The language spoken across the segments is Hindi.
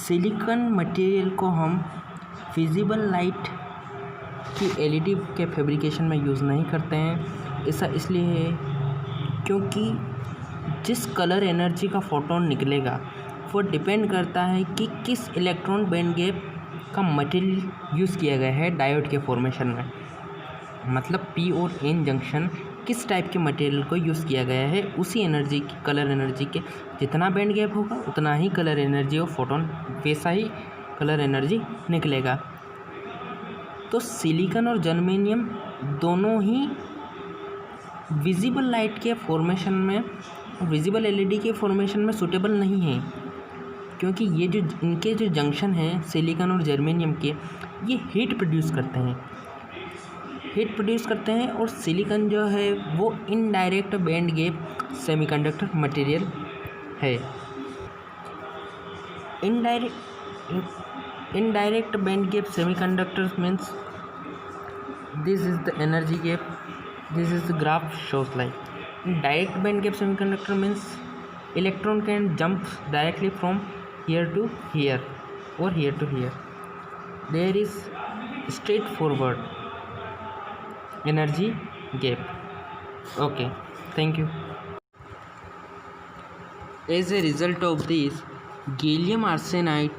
सिलिकॉन मटेरियल को हम विजिबल लाइट की एलईडी के फैब्रिकेशन में यूज़ नहीं करते हैं। ऐसा इसलिए है क्योंकि जिस कलर एनर्जी का फोटोन निकलेगा वो डिपेंड करता है कि किस इलेक्ट्रॉन बैंड गैप का मटेरियल यूज़ किया गया है डायोड के फॉर्मेशन में। मतलब पी और एन जंक्शन किस टाइप के मटेरियल को यूज़ किया गया है, उसी एनर्जी की कलर एनर्जी के जितना बैंड गैप होगा उतना ही कलर एनर्जी और फोटोन वैसा ही कलर एनर्जी निकलेगा। तो सिलिकॉन और जर्मेनियम दोनों ही विजिबल लाइट के फॉर्मेशन में, विजिबल एलईडी के फॉर्मेशन में सूटेबल नहीं है, क्योंकि ये जो इनके जो जंक्शन हैं सिलिकॉन और जर्मेनियम के, ये हीट प्रोड्यूस करते हैं और सिलिकॉन जो है वो indirect band gap semiconductor material है। Indirect band gap semiconductors means this is the energy gap, this is the graph shows like direct band gap semiconductor means electron can jump directly from here to here or here to here. There is straightforward energy gap. Okay, thank you. As a result of this, gallium arsenide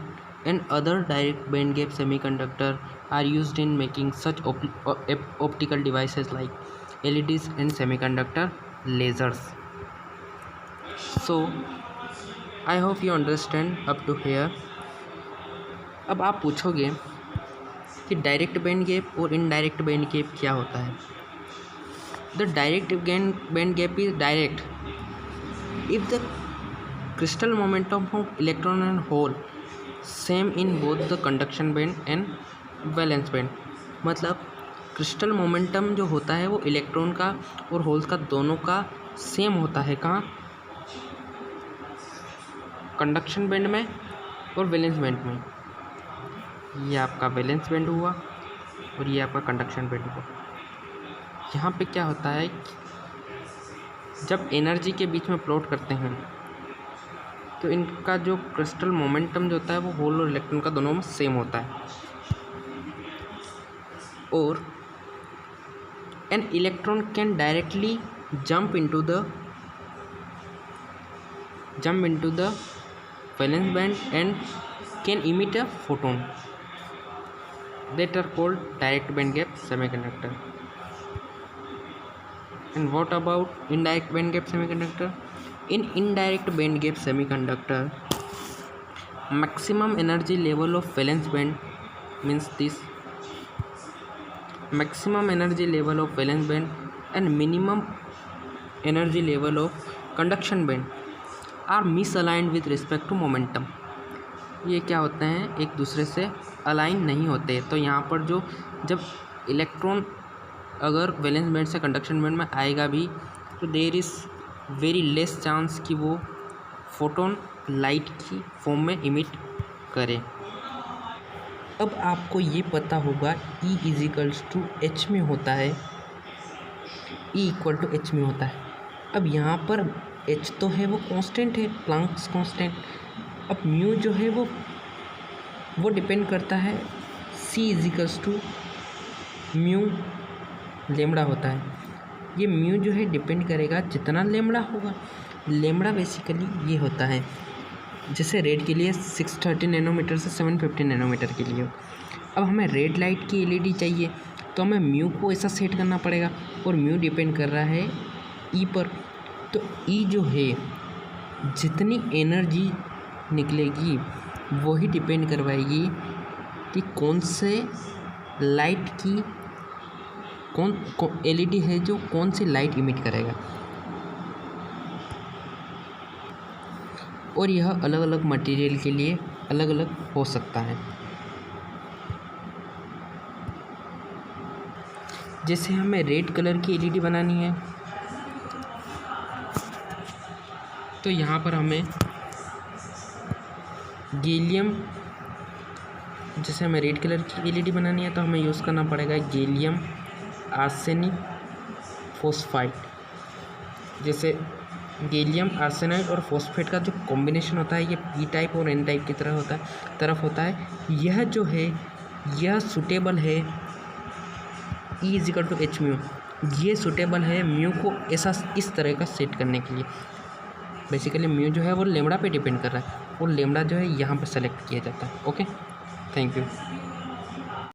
and other direct band gap semiconductor are used in making such optical devices like LEDs and semiconductor lasers. So I hope you understand up to here. अब आप पूछोगे कि डायरेक्ट बैंड गैप और इनडायरेक्ट बैंड गैप क्या होता है। The direct band gap is direct if the crystal momentum of electron and hole same in both the conduction band and valence band. मतलब क्रिस्टल मोमेंटम जो होता है वो इलेक्ट्रॉन का और होल्स का दोनों का सेम होता है। कहाँ? कंडक्शन बैंड में और वैलेंस बैंड में। ये आपका वैलेंस बैंड हुआ और ये आपका कंडक्शन बैंड हुआ। यहाँ पे क्या होता है कि जब एनर्जी के बीच में प्लॉट करते हैं तो इनका जो क्रिस्टल मोमेंटम जो होता है वो होल और इलेक्ट्रॉन का दोनों में सेम होता है। और an electron can directly jump into the valence band and can emit a photon that are called direct band gap semiconductor. And what about indirect band gap semiconductor? In indirect band gap semiconductor, maximum energy level of valence band means this maximum energy level of valence band and minimum energy level of conduction band are misaligned with respect to momentum. ये क्या होते हैं, एक दूसरे से अलाइन नहीं होते। तो यहाँ पर जब इलेक्ट्रॉन अगर वैलेंस बैंड से कंडक्शन बैंड में आएगा भी तो there is very less chance कि वो फोटोन लाइट की फॉर्म में इमिट करे। अब आपको ये पता होगा E इजिकल्स टू एच में होता है, E इक्वल टू एच में होता है। अब यहाँ पर H तो है वो कांस्टेंट है, प्लैंक्स कांस्टेंट। अब म्यू जो है वो डिपेंड करता है C is equals to mu lambda होता है। ये म्यू जो है डिपेंड करेगा जितना लेमड़ा होगा। लेमड़ा बेसिकली ये होता है जैसे रेड के लिए 630 नैनोमीटर से 750 नैनोमीटर के लिए। अब हमें रेड लाइट की एलईडी चाहिए तो हमें म्यू को ऐसा सेट करना पड़ेगा और म्यू डिपेंड कर रहा है ई पर। तो ई जो है जितनी एनर्जी निकलेगी वही डिपेंड करवाएगी कि कौन से लाइट की कौन एलईडी है जो कौन सी लाइट इमिट करेगा। और यह अलग अलग मटेरियल के लिए अलग अलग हो सकता है। जैसे हमें रेड कलर की एलईडी बनानी है तो यहाँ पर हमें गैलियम, जैसे हमें रेड कलर की एलईडी बनानी है तो हमें यूज़ करना पड़ेगा गैलियम आर्सेनिक फॉस्फाइड। जैसे गैलियम आर्सेनाइड और फॉस्फेट का जो कॉम्बिनेशन होता है ये पी टाइप और एन टाइप की तरफ होता है। यह जो है यह सुटेबल है E is equal to h mu, ये सुटेबल है म्यू को ऐसा इस तरह का सेट करने के लिए। बेसिकली म्यू जो है वो लेमड़ा पे डिपेंड कर रहा है और लेमड़ा जो है यहाँ पे सेलेक्ट किया जाता है। Okay, thank you.